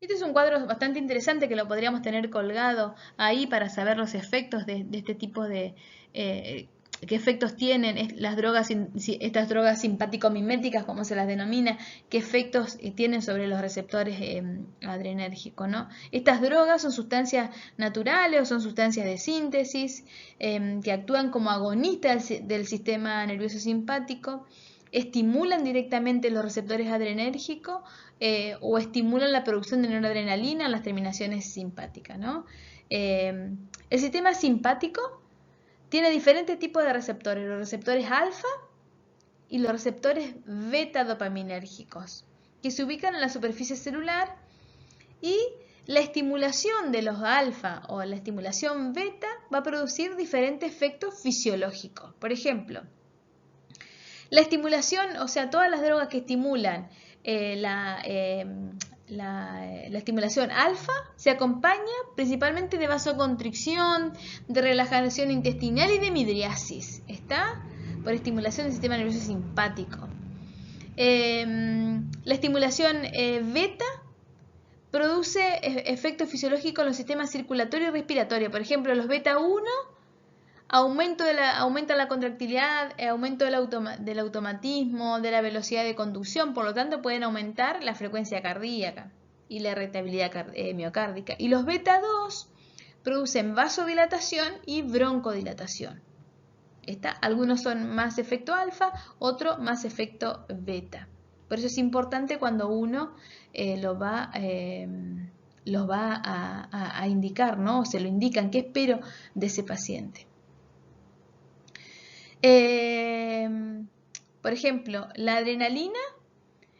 Este es un cuadro bastante interesante que lo podríamos tener colgado ahí para saber los efectos de este tipo de... qué efectos tienen estas drogas simpático-miméticas, como se las denomina, qué efectos tienen sobre los receptores adrenérgicos, ¿no? Estas drogas son sustancias naturales o son sustancias de síntesis que actúan como agonistas del sistema nervioso simpático, estimulan directamente los receptores adrenérgicos o estimulan la producción de noradrenalina en las terminaciones simpáticas, ¿no? El sistema simpático tiene diferentes tipos de receptores, los receptores alfa y los receptores beta dopaminérgicos, que se ubican en la superficie celular, y la estimulación de los alfa o la estimulación beta va a producir diferentes efectos fisiológicos. Por ejemplo, la estimulación, o sea, todas las drogas que estimulan la estimulación alfa se acompaña principalmente de vasoconstricción, de relajación intestinal y de midriasis, ¿está? Por estimulación del sistema nervioso simpático. La estimulación beta produce efectos fisiológicos en los sistemas circulatorio y respiratorio. Por ejemplo, los beta 1 aumenta la contractilidad, aumento del automatismo, de la velocidad de conducción, por lo tanto pueden aumentar la frecuencia cardíaca y la irritabilidad miocárdica. Y los beta 2 producen vasodilatación y broncodilatación. Algunos son más efecto alfa, otros más efecto beta. Por eso es importante cuando uno los va a indicar, ¿no? O se lo indican, ¿qué espero de ese paciente? Por ejemplo, la adrenalina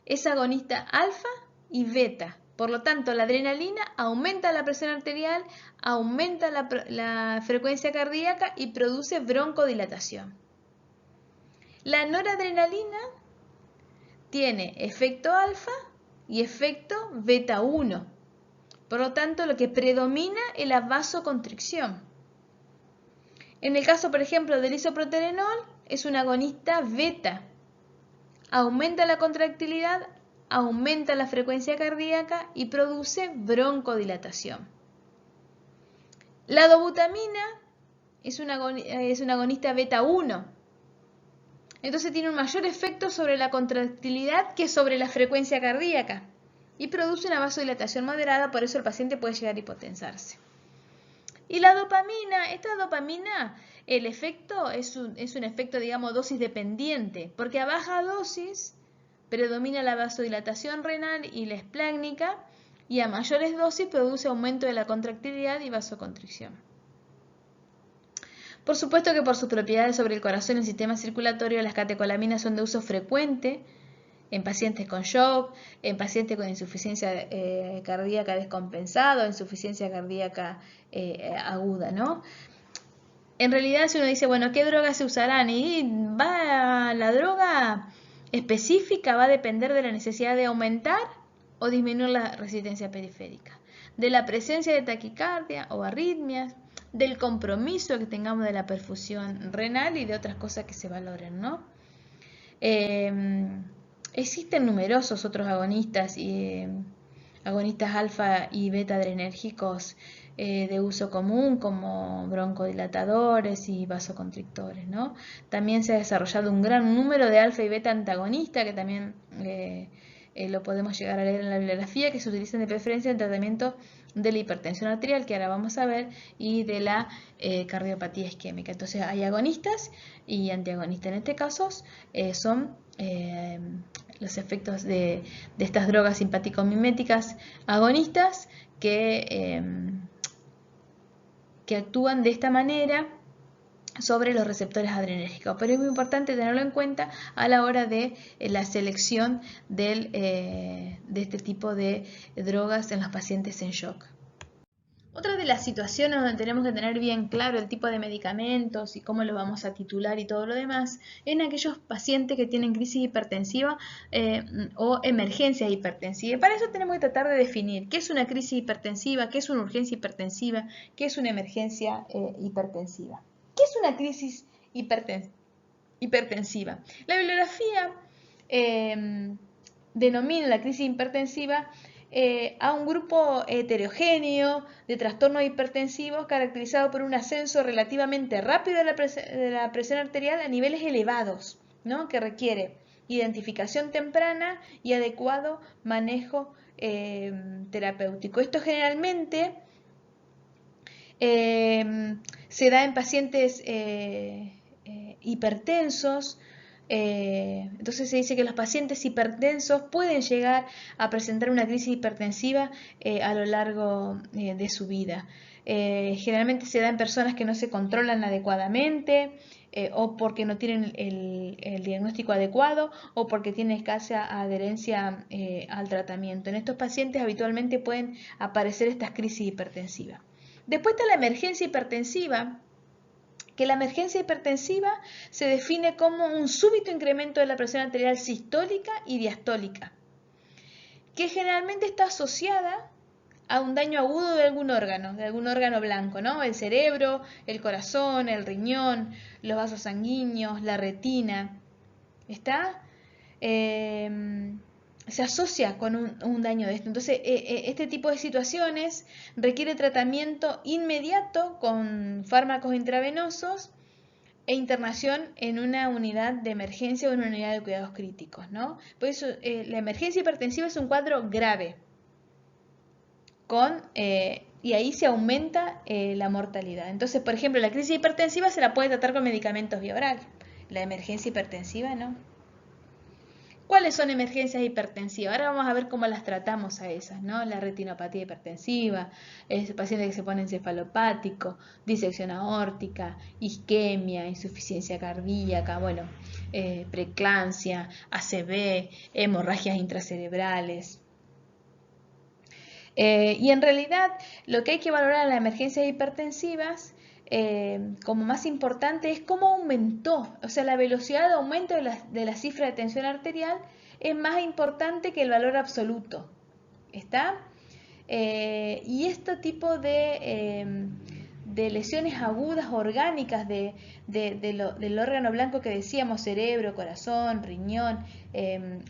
es agonista alfa y beta. Por lo tanto, la adrenalina aumenta la presión arterial, aumenta la frecuencia cardíaca y produce broncodilatación. La noradrenalina tiene efecto alfa y efecto beta 1. Por lo tanto, lo que predomina es la vasoconstricción. En el caso, por ejemplo, del isoproterenol, es un agonista beta. Aumenta la contractilidad, aumenta la frecuencia cardíaca y produce broncodilatación. La dobutamina es un agonista beta 1. Entonces tiene un mayor efecto sobre la contractilidad que sobre la frecuencia cardíaca y produce una vasodilatación moderada, por eso el paciente puede llegar a hipotensarse. Y la dopamina, esta dopamina, el efecto es un efecto, digamos, dosis dependiente, porque a baja dosis predomina la vasodilatación renal y la esplácnica, y a mayores dosis produce aumento de la contractilidad y vasoconstricción. Por supuesto que por sus propiedades sobre el corazón y el sistema circulatorio, las catecolaminas son de uso frecuente en pacientes con shock, en pacientes con insuficiencia cardíaca descompensada o insuficiencia cardíaca aguda, ¿no? En realidad, si uno dice, bueno, ¿qué drogas se usarán? Y la droga específica va a depender de la necesidad de aumentar o disminuir la resistencia periférica, de la presencia de taquicardia o arritmias, del compromiso que tengamos de la perfusión renal y de otras cosas que se valoren, ¿no? Existen numerosos otros agonistas alfa y beta adrenérgicos de uso común, como broncodilatadores y vasoconstrictores, ¿no? También se ha desarrollado un gran número de alfa y beta antagonistas que también lo podemos llegar a leer en la bibliografía, que se utilizan de preferencia en tratamiento de la hipertensión arterial, que ahora vamos a ver, y de la cardiopatía isquémica. Entonces hay agonistas y antiagonistas. En este caso son los efectos de estas drogas simpático-miméticas agonistas que actúan de esta manera sobre los receptores adrenérgicos, pero es muy importante tenerlo en cuenta a la hora de la selección de este tipo de drogas en los pacientes en shock. Otra de las situaciones donde tenemos que tener bien claro el tipo de medicamentos y cómo los vamos a titular y todo lo demás, es en aquellos pacientes que tienen crisis hipertensiva o emergencia hipertensiva. Y para eso tenemos que tratar de definir qué es una crisis hipertensiva, qué es una urgencia hipertensiva, qué es una emergencia hipertensiva. ¿Qué es una crisis hipertensiva? La bibliografía denomina la crisis hipertensiva a un grupo heterogéneo de trastornos hipertensivos caracterizado por un ascenso relativamente rápido de la presión arterial a niveles elevados, ¿no? Que requiere identificación temprana y adecuado manejo terapéutico. Esto generalmente se da en pacientes hipertensos. Entonces se dice que los pacientes hipertensos pueden llegar a presentar una crisis hipertensiva a lo largo de su vida. Generalmente se da en personas que no se controlan adecuadamente o porque no tienen el diagnóstico adecuado o porque tienen escasa adherencia al tratamiento. En estos pacientes habitualmente pueden aparecer estas crisis hipertensivas. Después está la emergencia hipertensiva, que la emergencia hipertensiva se define como un súbito incremento de la presión arterial sistólica y diastólica, que generalmente está asociada a un daño agudo de algún órgano blanco, ¿no? El cerebro, el corazón, el riñón, los vasos sanguíneos, la retina. ¿Está? Se asocia con un daño de esto. Entonces, este tipo de situaciones requiere tratamiento inmediato con fármacos intravenosos e internación en una unidad de emergencia o en una unidad de cuidados críticos, ¿no? Por eso, la emergencia hipertensiva es un cuadro grave y ahí se aumenta la mortalidad. Entonces, por ejemplo, la crisis hipertensiva se la puede tratar con medicamentos vía oral. La emergencia hipertensiva no. ¿Cuáles son emergencias hipertensivas? Ahora vamos a ver cómo las tratamos a esas, ¿no? La retinopatía hipertensiva, pacientes que se ponen encefalopático, disección aórtica, isquemia, insuficiencia cardíaca, bueno, preeclampsia, ACV, hemorragias intracerebrales. Y en realidad lo que hay que valorar en las emergencias hipertensivas como más importante es cómo aumentó, o sea, la velocidad de aumento de la cifra de tensión arterial es más importante que el valor absoluto. ¿Está? Y este tipo de lesiones agudas orgánicas del órgano blanco que decíamos, cerebro, corazón, riñón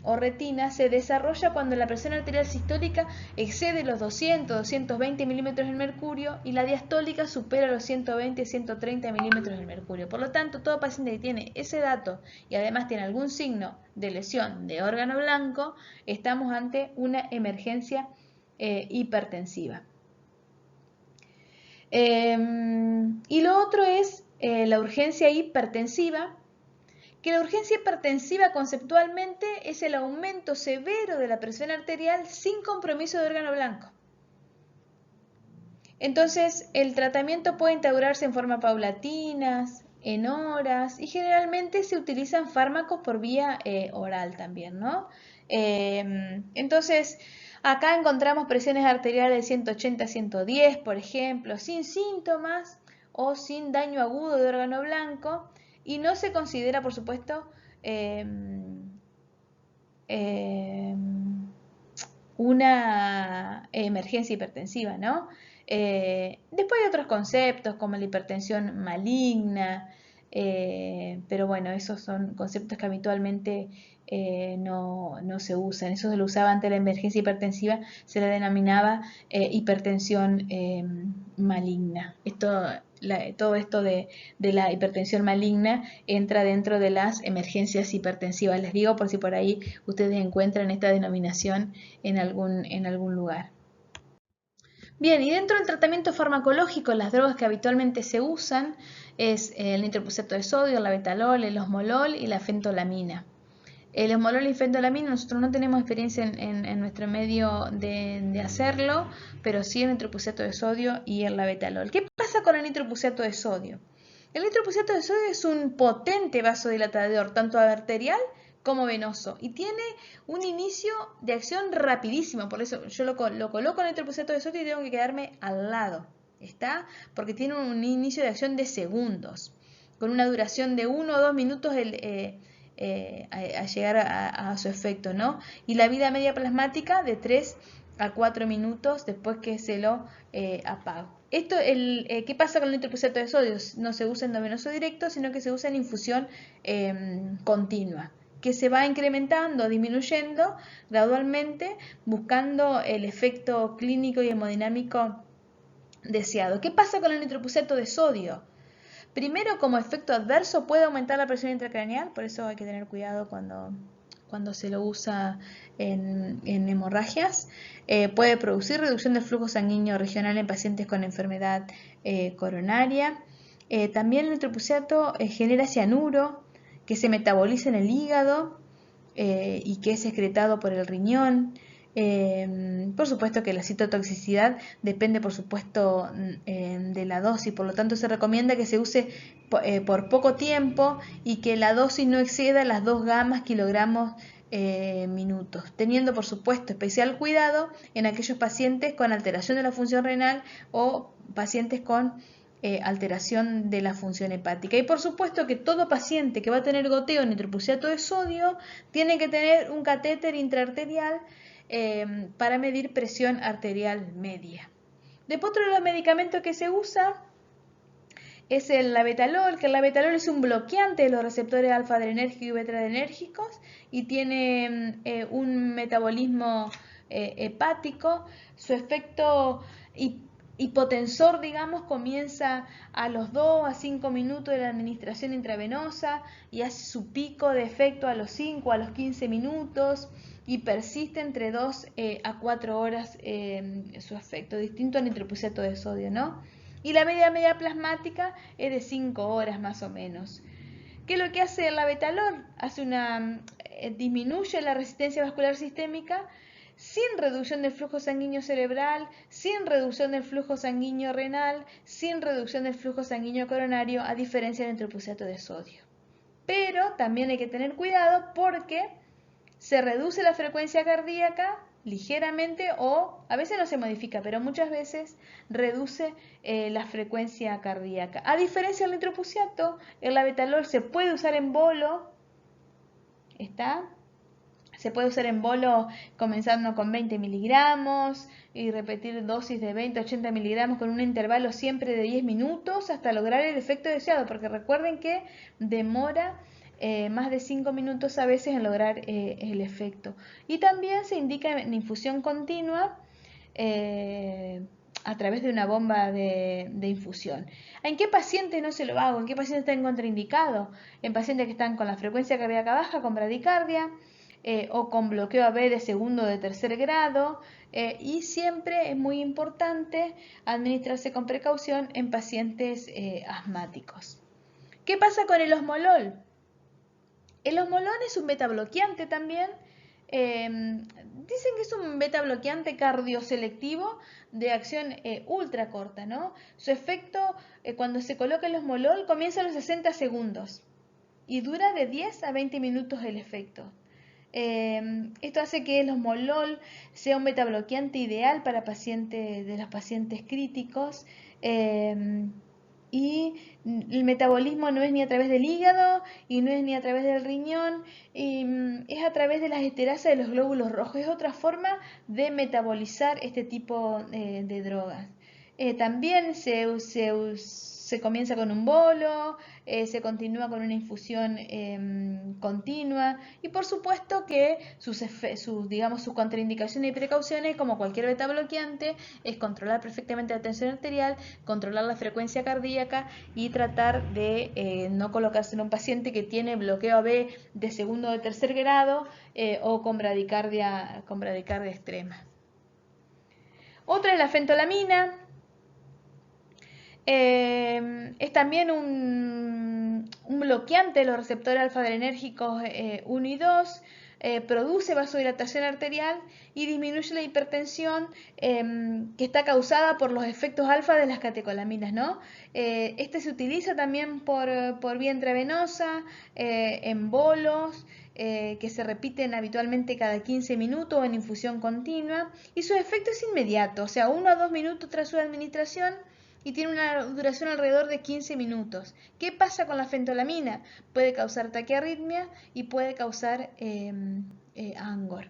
o retina, se desarrolla cuando la presión arterial sistólica excede los 200, 220 milímetros de mercurio y la diastólica supera los 120, 130 milímetros de mercurio. Por lo tanto, todo paciente que tiene ese dato y además tiene algún signo de lesión de órgano blanco, estamos ante una emergencia hipertensiva. Y lo otro es la urgencia hipertensiva, que la urgencia hipertensiva conceptualmente es el aumento severo de la presión arterial sin compromiso de órgano blanco. Entonces, el tratamiento puede instaurarse en forma paulatina, en horas, y generalmente se utilizan fármacos por vía oral también, ¿no? Entonces, acá encontramos presiones arteriales de 180 a 110, por ejemplo, sin síntomas o sin daño agudo de órgano blanco, y no se considera, por supuesto, una emergencia hipertensiva, ¿no? Después hay otros conceptos como la hipertensión maligna, pero bueno, esos son conceptos que habitualmente no se usan. Eso se lo usaba ante la emergencia hipertensiva, se le denominaba hipertensión maligna. Todo esto de la hipertensión maligna entra dentro de las emergencias hipertensivas. Les digo por si por ahí ustedes encuentran esta denominación en algún lugar. Bien, y dentro del tratamiento farmacológico, las drogas que habitualmente se usan es el nitroprusato de sodio, el labetalol, el osmolol y la fentolamina. El osmolol y fentolamina nosotros no tenemos experiencia en nuestro medio de hacerlo, pero sí el nitroprusato de sodio y el labetalol. ¿Qué pasa con el nitroprusato de sodio? El nitroprusato de sodio es un potente vasodilatador, tanto arterial como venoso, y tiene un inicio de acción rapidísimo. Por eso yo lo coloco en el nitroprusato de sodio y tengo que quedarme al lado, ¿está? Porque tiene un inicio de acción de segundos, con una duración de 1 o 2 minutos a llegar a su efecto, ¿no? Y la vida media plasmática de 3 a 4 minutos después que se lo apago. ¿Qué pasa con el nitroprusato de sodio? No se usa endovenoso directo, sino que se usa en infusión continua, que se va incrementando, disminuyendo gradualmente, buscando el efecto clínico y hemodinámico deseado. ¿Qué pasa con el nitroprusato de sodio? Primero, como efecto adverso, puede aumentar la presión intracraneal, por eso hay que tener cuidado cuando se lo usa en hemorragias. Puede producir reducción del flujo sanguíneo regional en pacientes con enfermedad coronaria. También el nitroprusato genera cianuro que se metaboliza en el hígado y que es secretado por el riñón. Por supuesto que la citotoxicidad depende, por supuesto, de la dosis, por lo tanto se recomienda que se use por poco tiempo y que la dosis no exceda las 2 gamas kilogramos minutos, teniendo por supuesto especial cuidado en aquellos pacientes con alteración de la función renal o pacientes con alteración de la función hepática. Y por supuesto que todo paciente que va a tener goteo de nitroprusato de sodio tiene que tener un catéter intraarterial para medir presión arterial media. Después otro de los medicamentos que se usa es el labetalol, que el labetalol es un bloqueante de los receptores alfa-adrenérgicos y beta-adrenérgicos y tiene un metabolismo hepático. Su efecto hipotensor, digamos, comienza a los 2 a 5 minutos de la administración intravenosa y hace su pico de efecto a los 5 a los 15 minutos y persiste entre 2 a 4 horas su efecto, distinto al nitroprusato de sodio, ¿no? Y la media plasmática es de 5 horas más o menos. ¿Qué es lo que hace el labetalol? Hace una disminuye la resistencia vascular sistémica sin reducción del flujo sanguíneo cerebral, sin reducción del flujo sanguíneo renal, sin reducción del flujo sanguíneo coronario, a diferencia del enteropusiato de sodio. Pero también hay que tener cuidado porque se reduce la frecuencia cardíaca ligeramente, o a veces no se modifica, pero muchas veces reduce la frecuencia cardíaca. A diferencia del nitropusiato, el labetalol se puede usar en bolo, se puede usar en bolo comenzando con 20 miligramos y repetir dosis de 20 a 80 miligramos con un intervalo siempre de 10 minutos hasta lograr el efecto deseado, porque recuerden que demora más de 5 minutos a veces en lograr el efecto. Y también se indica en infusión continua a través de una bomba de infusión. ¿En qué paciente no se lo hago? ¿En qué paciente está en contraindicado? En pacientes que están con la frecuencia cardíaca baja, con bradicardia, o con bloqueo AB de segundo o de tercer grado, y siempre es muy importante administrarse con precaución en pacientes asmáticos. ¿Qué pasa con el osmolol? El osmolol es un beta bloqueante también. Dicen que es un beta bloqueante cardioselectivo de acción ultra corta, ¿no? Su efecto cuando se coloca el osmolol comienza a los 60 segundos y dura de 10 a 20 minutos el efecto. Esto hace que el osmolol sea un beta bloqueante ideal para de los pacientes críticos. Y el metabolismo no es ni a través del hígado y no es ni a través del riñón, es a través de las esterasas de los glóbulos rojos. Es otra forma de metabolizar este tipo de drogas. También se comienza con un bolo, se continúa con una infusión continua, y por supuesto que sus contraindicaciones y precauciones, como cualquier beta bloqueante, es controlar perfectamente la tensión arterial, controlar la frecuencia cardíaca y tratar de no colocarse en un paciente que tiene bloqueo AB de segundo o de tercer grado o con bradicardia extrema. Otra es la fentolamina. Es también un bloqueante de los receptores alfa-adrenérgicos 1 y 2, produce vasodilatación arterial y disminuye la hipertensión que está causada por los efectos alfa de las catecolaminas, ¿no? Este se utiliza también por vía intravenosa, en bolos, que se repiten habitualmente cada 15 minutos o en infusión continua, y su efecto es inmediato, o sea, 1 a 2 minutos tras su administración, y tiene una duración alrededor de 15 minutos. ¿Qué pasa con la fentolamina? Puede causar taquiarritmia y puede causar angor.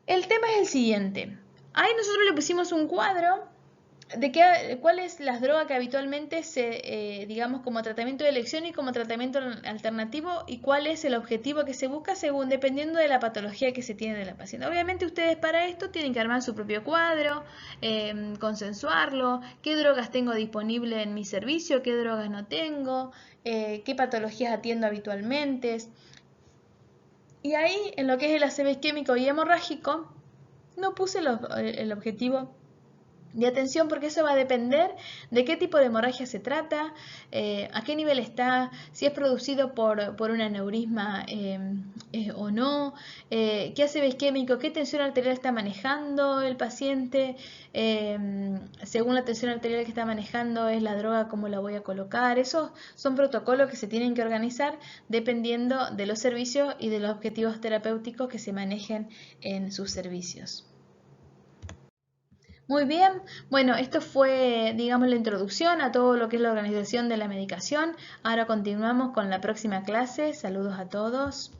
El tema es el siguiente. Ahí nosotros le pusimos un cuadro de cuáles las drogas que habitualmente digamos, como tratamiento de elección y como tratamiento alternativo, y cuál es el objetivo que se busca dependiendo de la patología que se tiene de la paciente. Obviamente ustedes para esto tienen que armar su propio cuadro, consensuarlo, qué drogas tengo disponible en mi servicio, qué drogas no tengo, qué patologías atiendo habitualmente. Y ahí, en lo que es el ACV isquémico y hemorrágico, no puse el objetivo de atención, porque eso va a depender de qué tipo de hemorragia se trata, a qué nivel está, si es producido por un aneurisma o no, qué ACV isquémico, qué tensión arterial está manejando el paciente, según la tensión arterial que está manejando es la droga, cómo la voy a colocar. Esos son protocolos que se tienen que organizar dependiendo de los servicios y de los objetivos terapéuticos que se manejen en sus servicios. Muy bien, bueno, esto fue, digamos, la introducción a todo lo que es la organización de la medicación. Ahora continuamos con la próxima clase. Saludos a todos.